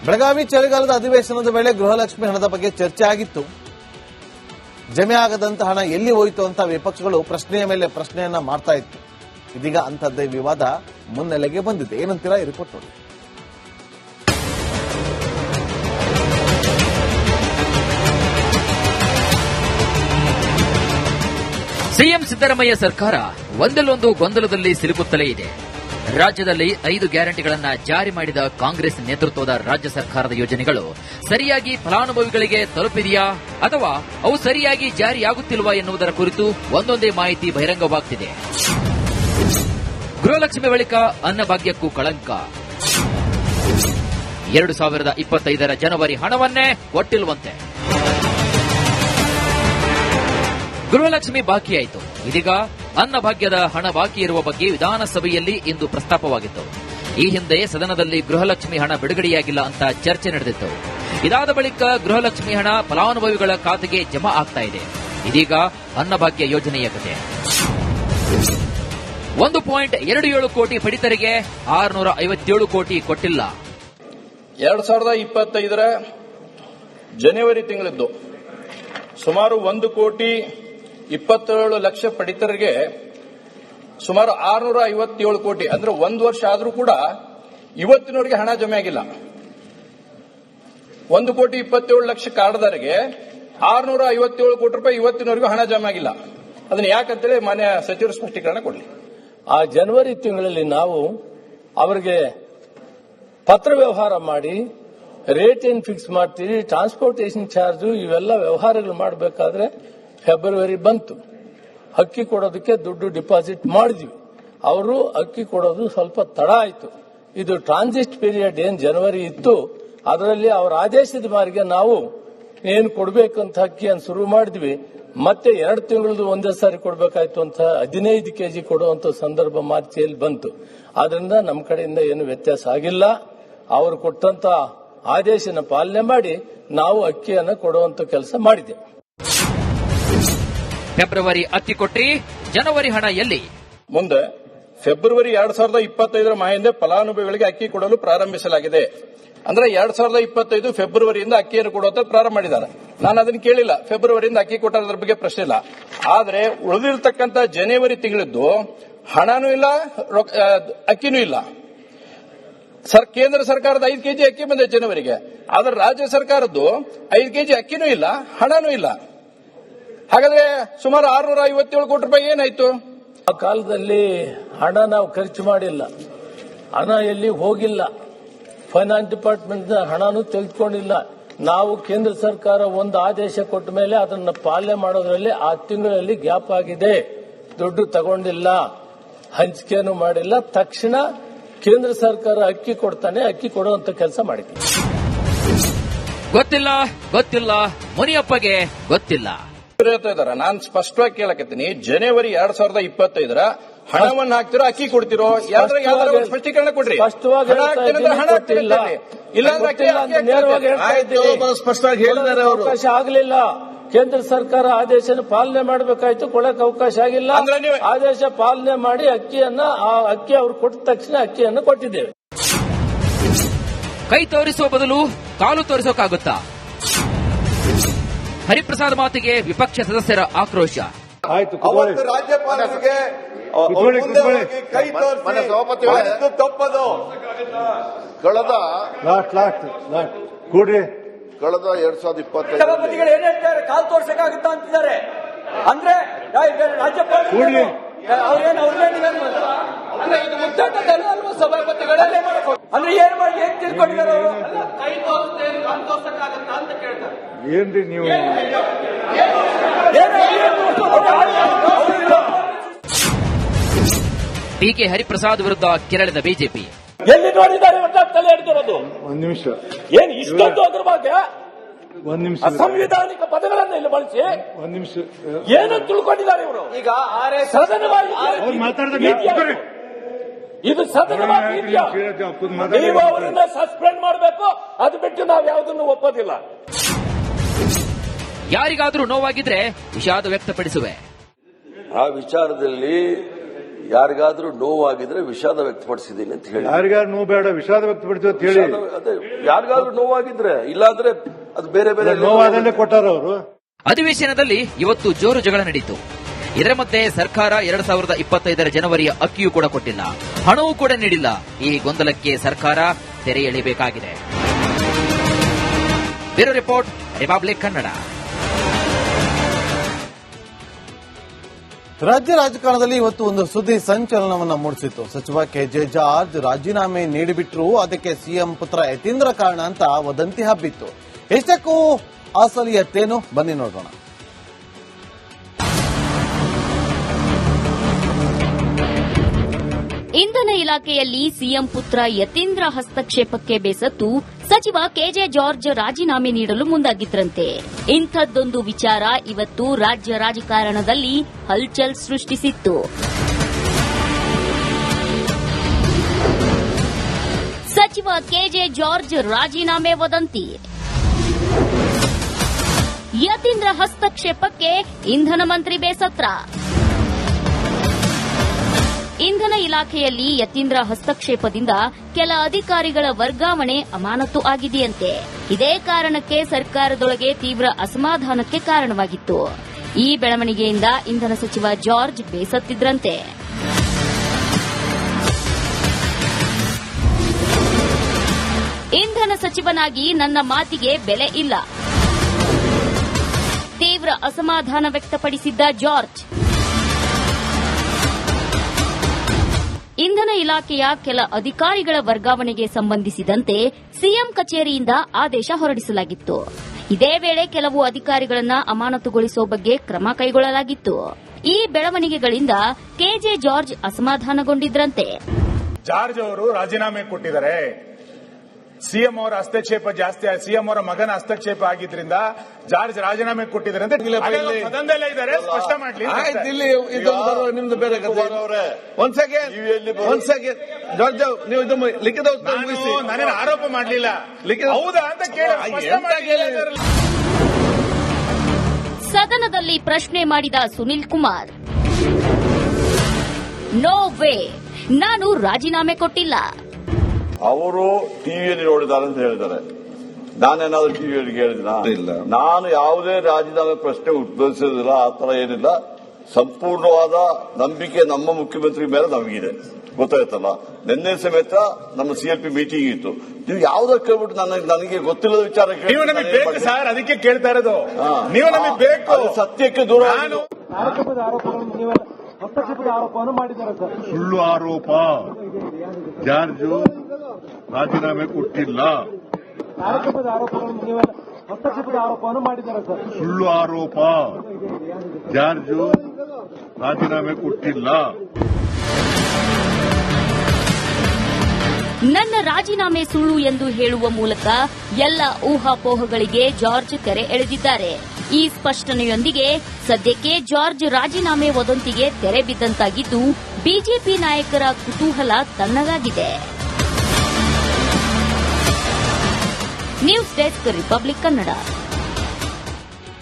ಬೆಳಗಾವಿ ಚಳಿಗಾಲದ ಅಧಿವೇಶನದ ವೇಳೆ ಗೃಹಲಕ್ಷ್ಮಿ ಹಣದ ಬಗ್ಗೆ ಚರ್ಚೆ ಆಗಿತ್ತು. ಜಮೆ ಆಗದಂತ ಹಣ ಎಲ್ಲಿ ಹೋಯಿತು ಅಂತ ವಿಪಕ್ಷಗಳು ಪ್ರಶ್ನೆಯ ಮೇಲೆ ಪ್ರಶ್ನೆಯನ್ನ ಮಾಡ್ತಾ ಇತ್ತು. ಇದೀಗ ಅಂಥದ್ದೇ ವಿವಾದ ಮುನ್ನೆಲೆಗೆ ಬಂದಿದೆ. ಏನಂತೀರಾ ಈ ರಿಪೋರ್ಟ್ ನೋಡಿ. ಸಿಎಂ ಸಿದ್ದರಾಮಯ್ಯ ಸರ್ಕಾರ ಒಂದಲ್ಲೊಂದು ಗೊಂದಲದಲ್ಲಿ ಸಿಲುಕುತ್ತಲೇ ಇದೆ. ರಾಜ್ಯದಲ್ಲಿ 5 ಗ್ಯಾರಂಟಿಗಳನ್ನ ಜಾರಿ ಮಾಡಿದ ಕಾಂಗ್ರೆಸ್ ನೇತೃತ್ವದ ರಾಜ್ಯ ಸರ್ಕಾರದ ಯೋಜನೆಗಳು ಸರಿಯಾಗಿ ಫಲಾನುಭವಿಗಳಿಗೆ ತಲುಪಿದೆಯಾ ಅಥವಾ ಅವು ಸರಿಯಾಗಿ ಜಾರಿಯಾಗುತ್ತಿಲ್ವಾ ಎನ್ನುವುದರ ಕುರಿತು ಒಂದೊಂದೇ ಮಾಹಿತಿ ಬಹಿರಂಗವಾಗುತ್ತಿದೆ. ಗೃಹಲಕ್ಷ್ಮಿ ಬಳಿಕ ಅನ್ನಭಾಗ್ಯಕ್ಕೂ ಕಳಂಕ. 2025ರ ಜನವರಿ ಹಣವನ್ನೇ ಕೊಟ್ಟಿಲ್ವಂತೆ. ಗೃಹಲಕ್ಷ್ಮಿ ಬಾಕಿಯಾಯಿತು. ಇದೀಗ ಅನ್ನಭಾಗ್ಯದ ಹಣ ಬಾಕಿ ಇರುವ ಬಗ್ಗೆ ವಿಧಾನಸಭೆಯಲ್ಲಿ ಇಂದು ಪ್ರಸ್ತಾಪವಾಗಿತ್ತು. ಈ ಹಿಂದೆ ಸದನದಲ್ಲಿ ಗೃಹಲಕ್ಷ್ಮಿ ಹಣ ಬಿಡುಗಡೆಯಾಗಿಲ್ಲ ಅಂತ ಚರ್ಚೆ ನಡೆದಿತ್ತು. ಇದಾದ ಬಳಿಕ ಗೃಹಲಕ್ಷ್ಮಿ ಹಣ ಫಲಾನುಭವಿಗಳ ಖಾತೆಗೆ ಜಮಾ ಆಗ್ತಾ ಇದೆ. ಇದೀಗ ಅನ್ನಭಾಗ್ಯ ಯೋಜನೆಯ ಕತೆ. 1.27 ಕೋಟಿ ಪಡಿತರಿಗೆ 657 ಕೋಟಿ ಕೊಟ್ಟಿಲ್ಲ. 2025ರ ಜನವರಿ ತಿಂಗಳದ್ದು ಸುಮಾರು 1,27,00,000 ಪಡಿತರಿಗೆ ಸುಮಾರು 657 ಕೋಟಿ ಅಂದ್ರೆ 1 ವರ್ಷ ಆದರೂ ಕೂಡ ಇವತ್ತಿನವರೆಗೆ ಹಣ ಜಮೆ ಆಗಿಲ್ಲ. 1,27,00,000 ಕಾರ್ಡ್ದಾರಿಗೆ 657 ಕೋಟಿ ರೂಪಾಯಿ ಇವತ್ತಿನವರೆಗೂ ಹಣ ಜಮೆ ಆಗಿಲ್ಲ. ಅದನ್ನ ಯಾಕಂತೇಳಿ ಮಾನ್ಯ ಸಚಿವರು ಸ್ಪಷ್ಟೀಕರಣ ಕೊಡಲಿ. ಆ ಜನವರಿ ತಿಂಗಳಲ್ಲಿ ನಾವು ಅವರಿಗೆ ಪತ್ರ ವ್ಯವಹಾರ ಮಾಡಿ ರೇಟ್ ಏನ್ ಫಿಕ್ಸ್ ಮಾಡ್ತೀವಿ, ಟ್ರಾನ್ಸ್ಪೋರ್ಟೇಷನ್ ಚಾರ್ಜ್ ಇವೆಲ್ಲ ವ್ಯವಹಾರಗಳು ಮಾಡಬೇಕಾದ್ರೆ ಫೆಬ್ರವರಿ ಬಂತು. ಅಕ್ಕಿ ಕೊಡೋದಕ್ಕೆ ದುಡ್ಡು ಡಿಪಾಸಿಟ್ ಮಾಡಿದ್ವಿ. ಅವರು ಅಕ್ಕಿ ಕೊಡೋದು ಸ್ವಲ್ಪ ತಡ ಆಯಿತು. ಇದು ಟ್ರಾನ್ಸಿಟ್ ಪೀರಿಯಡ್ ಏನ್ ಜನವರಿ ಇತ್ತು ಅದರಲ್ಲಿ ಅವರ ಆದೇಶದ ಮಾರಿಗೆ ನಾವು ಏನು ಕೊಡಬೇಕಂತ ಅಕ್ಕಿಯನ್ನು ಶುರು ಮಾಡಿದ್ವಿ. ಮತ್ತೆ 2 ತಿಂಗಳದು ಒಂದೇ ಸಾರಿ ಕೊಡಬೇಕಾಯ್ತು ಅಂತ 15 ಕೆಜಿ ಕೊಡುವಂತ ಸಂದರ್ಭ ಮಾರ್ಚಿಯಲ್ಲಿ ಬಂತು. ಆದ್ರಿಂದ ನಮ್ಮ ಕಡೆಯಿಂದ ಏನು ವ್ಯತ್ಯಾಸ ಆಗಿಲ್ಲ. ಅವರು ಕೊಟ್ಟಂತ ಆದೇಶನ ಪಾಲನೆ ಮಾಡಿ ನಾವು ಅಕ್ಕಿಯನ್ನು ಕೊಡುವಂತ ಕೆಲಸ ಮಾಡಿದ್ದೇವೆ. ಫೆಬ್ರವರಿ ಅಕ್ಕಿ ಕೊಟ್ಟಿ, ಜನವರಿ ಹಣ ಎಲ್ಲಿ? ಮುಂದೆ ಫೆಬ್ರವರಿ 2025ರ ಮಾಹಿಂದ ಫಲಾನುಭವಿಗಳಿಗೆ ಅಕ್ಕಿ ಕೊಡಲು ಪ್ರಾರಂಭಿಸಲಾಗಿದೆ. ಅಂದ್ರೆ 2025 ಫೆಬ್ರವರಿಯಿಂದ ಅಕ್ಕಿಯನ್ನು ಕೊಡುವಂತ ಪ್ರಾರಂಭ ಮಾಡಿದ್ದಾರೆ. ನಾನು ಅದನ್ನು ಕೇಳಿಲ್ಲ. ಫೆಬ್ರವರಿಯಿಂದ ಅಕ್ಕಿ ಕೊಟ್ಟದ್ರ ಬಗ್ಗೆ ಪ್ರಶ್ನೆ ಇಲ್ಲ. ಆದ್ರೆ ಉಳಿದಿರತಕ್ಕಂತ ಜನವರಿ ತಿಂಗಳದ್ದು ಹಣನೂ ಇಲ್ಲ, ಅಕ್ಕಿನೂ ಇಲ್ಲ. ಕೇಂದ್ರ ಸರ್ಕಾರದ 5 ಕೆಜಿ ಅಕ್ಕಿ ಬಂದಿದೆ ಜನವರಿಗೆ. ಆದ್ರೆ ರಾಜ್ಯ ಸರ್ಕಾರದ್ದು 5 ಕೆಜಿ ಅಕ್ಕಿನೂ ಇಲ್ಲ, ಹಣನೂ ಇಲ್ಲ. ಹಾಗಾದ್ರೆ ಸುಮಾರು 657 ಕೋಟಿ ರೂಪಾಯಿ ಏನಾಯ್ತು? ಆ ಕಾಲದಲ್ಲಿ ಹಣ ನಾವು ಖರ್ಚು ಮಾಡಿಲ್ಲ, ಹಣ ಎಲ್ಲಿ ಹೋಗಿಲ್ಲ. ಫೈನಾನ್ಸ್ ಡಿಪಾರ್ಟ್ಮೆಂಟ್ ಹಣನೂ ತೆಗೆದುಕೊಂಡಿಲ್ಲ. ನಾವು ಕೇಂದ್ರ ಸರ್ಕಾರ ಒಂದು ಆದೇಶ ಕೊಟ್ಟ ಮೇಲೆ ಅದನ್ನು ಪಾಲನೆ ಮಾಡೋದ್ರಲ್ಲಿ ಆ ತಿಂಗಳಲ್ಲಿ ಗ್ಯಾಪ್ ಆಗಿದೆ. ದುಡ್ಡು ತಗೊಂಡಿಲ್ಲ, ಹಂಚಿಕೆನೂ ಮಾಡಿಲ್ಲ. ತಕ್ಷಣ ಕೇಂದ್ರ ಸರ್ಕಾರ ಅಕ್ಕಿ ಕೊಡ್ತಾನೆ, ಅಕ್ಕಿ ಕೊಡುವಂತ ಕೆಲಸ ಮಾಡಿದೆ. ಗೊತ್ತಿಲ್ಲ ಮುನಿಯಪ್ಪಗೆ ಗೊತ್ತಿಲ್ಲ. ನಾನು ಸ್ಪಷ್ಟವಾಗಿ ಕೇಳಕತ್ತೀನಿ. ಜನವರಿ 2025ರ ಹಣವನ್ನು ಹಾಕ್ತಿರೋ ಅಕ್ಕಿ ಕೊಡ್ತಿರೋ ಯಾವ್ದಾದ್ರು ಸ್ಪಷ್ಟೀಕರಣ ಕೊಡ್ರಿ. ಸ್ಪಷ್ಟವಾಗಿ ಹೇಳಿದ್ದಾರೆ ಅವರು. ಅವಕಾಶ ಆಗಲಿಲ್ಲ. ಕೇಂದ್ರ ಸರ್ಕಾರ ಆದೇಶನ ಪಾಲನೆ ಮಾಡಬೇಕಾಯ್ತು, ಕೊಡಕ್ಕೆ ಅವಕಾಶ ಆಗಿಲ್ಲ. ಆದೇಶ ಪಾಲನೆ ಮಾಡಿ ಅಕ್ಕಿ ಅವ್ರು ಕೊಟ್ಟ ತಕ್ಷಣ ಅಕ್ಕಿಯನ್ನು ಕೊಟ್ಟಿದ್ದೇವೆ. ಕೈ ತೋರಿಸುವ ಬದಲು ಕಾಲು ತೋರಿಸೋಕಾಗುತ್ತಾ? ಹರಿಪ್ರಸಾದ್ ಮಾತಿಗೆ ವಿಪಕ್ಷ ಸದಸ್ಯರ ಆಕ್ರೋಶ. ಅವತ್ತು ರಾಜ್ಯಪಾಲರಿಗೆ ಕೈ ತೋರಿಸಿ ತಪ್ಪದು. ಕಳೆದ 2025 ಏನ್ ಹೇಳ್ತಾರೆ, ಕಾಲ್ ತೋರ್ಸಕ್ಕಾಗುತ್ತಾ ಅಂತಿದ್ದಾರೆ. ಅಂದ್ರೆ ರಾಜ್ಯಪಾಲ ಅಂದ್ರೆ ಏನ್ ಮಾಡಿ ಹೇಗ್ ತಿಳ್ಕೊಂಡಿದ್ದಾರೆ ಅವರು? ಏನ್ರಿ ನೀವು ಟಿಕೆ ಹರಿಪ್ರಸಾದ್ ವಿರುದ್ಧ ಕೆರಳಿದ ಬಿಜೆಪಿ. ಎಲ್ಲಿ ನೋಡಿದ್ದಾರೆ ತಲೆ ಹಿಡಿದಿರೋದು? ಒಂದ್ ನಿಮಿಷ. ಏನ್ ಇಷ್ಟೊಂದು ಅದ್ರ ಬಗ್ಗೆ ಅಸಂವಿಧಾನಿಕ ಪದಗಳನ್ನು ಇಲ್ಲಿ ಬಳಸಿ ಒಂದ್ ನಿಮಿಷ ಏನು ತಿಳ್ಕೊಂಡಿದ್ದಾರೆ ಇವರು? ಈಗ ಇದು ಸದನವಾಗಿ ನೀವು ಅವರನ್ನ ಸಸ್ಪೆಂಡ್ ಮಾಡಬೇಕು. ಅದು ಬಿಟ್ಟು ನಾವು ಯಾವುದನ್ನು ಒಪ್ಪೋದಿಲ್ಲ. ಯಾರಿಗಾದ್ರೂ ನೋವಾಗಿದ್ರೆ ವಿಷಾದ ವ್ಯಕ್ತಪಡಿಸುವೆ. ಆ ವಿಚಾರದಲ್ಲಿ ಯಾರಿಗಾದ್ರೂ ನೋವಾಗಿದ್ರೆ ವಿಷಾದ ವ್ಯಕ್ತಪಡಿಸಿದ್ದೀನಿ ಅಂತ ಹೇಳಿ. ಯಾರಿಗಾರು ನೋವು ಬೇಡ, ವಿಷಾದ ವ್ಯಕ್ತಪಡಿಸಿ ಅಂತ ಹೇಳಿ. ಅದೇ ಯಾರಿಗಾದ್ರೂ ನೋವಾಗಿದ್ರೆ, ಇಲ್ಲಾಂದ್ರೆ ಅದು ಬೇರೆ ಬೇರೆ ನೋವಾದಲ್ಲೇ ಕೊಟ್ಟಾರ ಅವರು. ಅಧಿವೇಶನದಲ್ಲಿ ಇವತ್ತು ಜೋರು ಜಗಳ ನಡೆಯಿತು. ಇದರ ಮಧ್ಯೆ ಸರ್ಕಾರ 2025 ಜನವರಿಯ ಅಕ್ಕಿಯೂ ಕೂಡ ಕೊಟ್ಟಿಲ್ಲ, ಹಣವೂ ಕೂಡ ನೀಡಿಲ್ಲ. ಈ ಗೊಂದಲಕ್ಕೆ ಸರ್ಕಾರ ತೆರೆ ಎಳೆಯಬೇಕಾಗಿದೆ. Bureau report, Republic Kannada. ರಾಜ್ಯ ರಾಜಕಾರಣದಲ್ಲಿ ಇವತ್ತು ಒಂದು ಸುದ್ದಿ ಸಂಚಲನವನ್ನು ಮೂಡಿಸಿತ್ತು. ಸಚಿವ ಕೆಜೆ ಜಾರ್ಜ್ ರಾಜೀನಾಮೆ ನೀಡಿಬಿಟ್ರು, ಅದಕ್ಕೆ ಸಿಎಂ ಪುತ್ರ ಯತೀಂದ್ರ ಕಾರಣ ಅಂತ ವದಂತಿ ಹಬ್ಬಿತ್ತು. ಎಷ್ಟಕ್ಕೂ ಅಸಲಿಯತ್ತೇನು, ಬನ್ನಿ ನೋಡೋಣ. ಇಂಧನ ಇಲಾಖೆಯಲ್ಲಿ ಸಿಎಂ ಪುತ್ರ ಯತೀಂದ್ರ ಹಸ್ತಕ್ಷೇಪಕ್ಕೆ ಬೇಸತ್ತು ಸಚಿವ ಕೆಜೆ ಜಾರ್ಜ್ ರಾಜೀನಾಮೆ ನೀಡಲು ಮುಂದಾಗಿದ್ರಂತೆ. ಇಂಥದ್ದೊಂದು ವಿಚಾರ ಇವತ್ತು ರಾಜ್ಯ ರಾಜಕಾರಣದಲ್ಲಿ ಹಲ್ಚಲ್ ಸೃಷ್ಟಿಸಿತ್ತು. ಸಚಿವ ಕೆಜೆ ಜಾರ್ಜ್ ರಾಜೀನಾಮೆ ವದಂತಿ. ಯತೀಂದ್ರ ಹಸ್ತಕ್ಷೇಪಕ್ಕೆ ಇಂಧನ ಮಂತ್ರಿ ಬೇಸತ್ರ. ಇಂಧನ ಇಲಾಖೆಯಲ್ಲಿ ಯತೀಂದ್ರ ಹಸ್ತಕ್ಷೇಪದಿಂದ ಕೆಲ ಅಧಿಕಾರಿಗಳ ವರ್ಗಾವಣೆ ಅಮಾನತು ಆಗಿದೆಯಂತೆ. ಇದೇ ಕಾರಣಕ್ಕೆ ಸರ್ಕಾರದೊಳಗೆ ತೀವ್ರ ಅಸಮಾಧಾನಕ್ಕೆ ಕಾರಣವಾಗಿತ್ತು. ಈ ಬೆಳವಣಿಗೆಯಿಂದ ಇಂಧನ ಸಚಿವ ಜಾರ್ಜ್ ಬೇಸತ್ತಿದ್ರಂತೆ. ಇಂಧನ ಸಚಿವನಾಗಿ ನನ್ನ ಮಾತಿಗೆ ಬೆಲೆ ಇಲ್ಲ, ತೀವ್ರ ಅಸಮಾಧಾನ ವ್ಯಕ್ತಪಡಿಸಿದ್ದ ಜಾರ್ಜ್. ಇಂಧನ ಇಲಾಖೆಯ ಕೆಲ ಅಧಿಕಾರಿಗಳ ವರ್ಗಾವಣೆಗೆ ಸಂಬಂಧಿಸಿದಂತೆ ಸಿಎಂ ಕಚೇರಿಯಿಂದ ಆದೇಶ ಹೊರಡಿಸಲಾಗಿತ್ತು. ಇದೇ ವೇಳೆ ಕೆಲವು ಅಧಿಕಾರಿಗಳನ್ನ ಅಮಾನತುಗೊಳಿಸುವ ಬಗ್ಗೆ ಕ್ರಮ ಕೈಗೊಳ್ಳಲಾಗಿತ್ತು. ಈ ಬೆಳವಣಿಗೆಗಳಿಂದ ಕೆಜೆ ಜಾರ್ಜ್ ಅಸಮಾಧಾನಗೊಂಡಿದ್ರಂತೆ. ಜಾರ್ಜ್ ಅವರು ರಾಜೀನಾಮೆ ಕೊಟ್ಟಿದ್ದಾರೆ. ಸಿಎಂ ಅವರ ಹಸ್ತಕ್ಷೇಪ ಜಾಸ್ತಿ, ಸಿಎಂ ಅವರ ಮಗನ ಹಸ್ತಕ್ಷೇಪ ಆಗಿದ್ರಿಂದ ಜಾರ್ಜ್ ರಾಜೀನಾಮೆ ಕೊಟ್ಟಿದ್ದಾರೆ ಅಂತ ಸದನದಲ್ಲೇ ಇದ್ದಾರೆ. ಸ್ಪಷ್ಟ ಮಾಡಲಿ. ನಿಮ್ದು ಬೇರೆ ಒಂದ್ ಸೆಕೆಂಡ್ ಜಾರ್ಜ್, ನೀವು ಇದು ಲಿಖಿತ ಉತ್ತರ ಮುಗಿಸಿ. ನಾನೇನು ಆರೋಪ ಮಾಡಲಿಲ್ಲ, ಹೌದಾ ಅಂತ ಕೇಳಿ. ಸದನದಲ್ಲಿ ಪ್ರಶ್ನೆ ಮಾಡಿದ ಸುನಿಲ್ ಕುಮಾರ್, ನೋ ವೇ, ನಾನು ರಾಜೀನಾಮೆ ಕೊಟ್ಟಿಲ್ಲ. ಅವರು ಟಿವಿಯಲ್ಲಿ ನೋಡಿದ್ದಾರೆ ಅಂತ ಹೇಳಿದ್ದಾರೆ. ನಾನೇನಾದ್ರೂ ಟಿವಿಯಲ್ಲಿ ಹೇಳಿದಿನ? ನಾನು ಯಾವುದೇ ರಾಜೀನಾಮೆ ಪ್ರಶ್ನೆ ಉದ್ಭವಿಸೋದಿಲ್ಲ, ಆ ತರ ಏನಿಲ್ಲ. ಸಂಪೂರ್ಣವಾದ ನಂಬಿಕೆ ನಮ್ಮ ಮುಖ್ಯಮಂತ್ರಿ ಮೇಲೆ ನಮಗಿದೆ, ಗೊತ್ತಾಯ್ತಲ್ಲ. ನಿನ್ನೆ ಸಮೇತ ನಮ್ಮ ಸಿಎಲ್ಪಿ ಮೀಟಿಂಗ್ ಇತ್ತು. ನೀವು ಯಾವ್ದಕ್ಕೆ ಕೇಳ್ಬಿಟ್ಟು ನನಗೆ ಗೊತ್ತಿಲ್ಲದ ವಿಚಾರ ನೀವು ನಮಗೆ ಬೇಕು ಸರ್, ಅದಕ್ಕೆ ಕೇಳ್ತಾ ಇರೋದು. ನೀವು ನಮಗೆ ಬೇಕು, ಸತ್ಯಕ್ಕೆ ದೂರ. ಆರೋಪವನ್ನು ಮಾಡಿದ್ದಾರೆ ಸರ್. ಸುಳ್ಳು ಆರೋಪ. ಜಾರ್ಜು ರಾಜೀನಾಮೆ ಕೊಟ್ಟಿಲ್ಲ. ಹಸ್ತಕ್ಷೇಪದ ಆರೋಪವನ್ನು ಮಾಡಿದ್ದಾರೆ ಸರ್. ಸುಳ್ಳು ಆರೋಪ. ಜಾರ್ಜು ರಾಜೀನಾಮೆ ಕೊಟ್ಟಿಲ್ಲ. ನನ್ನ ರಾಜೀನಾಮೆ ಸುಳ್ಳು ಎಂದು ಹೇಳುವ ಮೂಲಕ ಎಲ್ಲ ಊಹಾಪೋಹಗಳಿಗೆ ಜಾರ್ಜ್ ತೆರೆ ಎಳೆದಿದ್ದಾರೆ. ಈ ಸ್ಪಷ್ಟನೆಯೊಂದಿಗೆ ಸದ್ಯಕ್ಕೆ ಜಾರ್ಜ್ ರಾಜೀನಾಮೆ ವದಂತಿಗೆ ತೆರೆ ಬಿದ್ದಂತಾಗಿದ್ದು, ಬಿಜೆಪಿ ನಾಯಕರ ಕುತೂಹಲ ತಣ್ಣಗಾಗಿದೆ. News desk, Republic Kannada.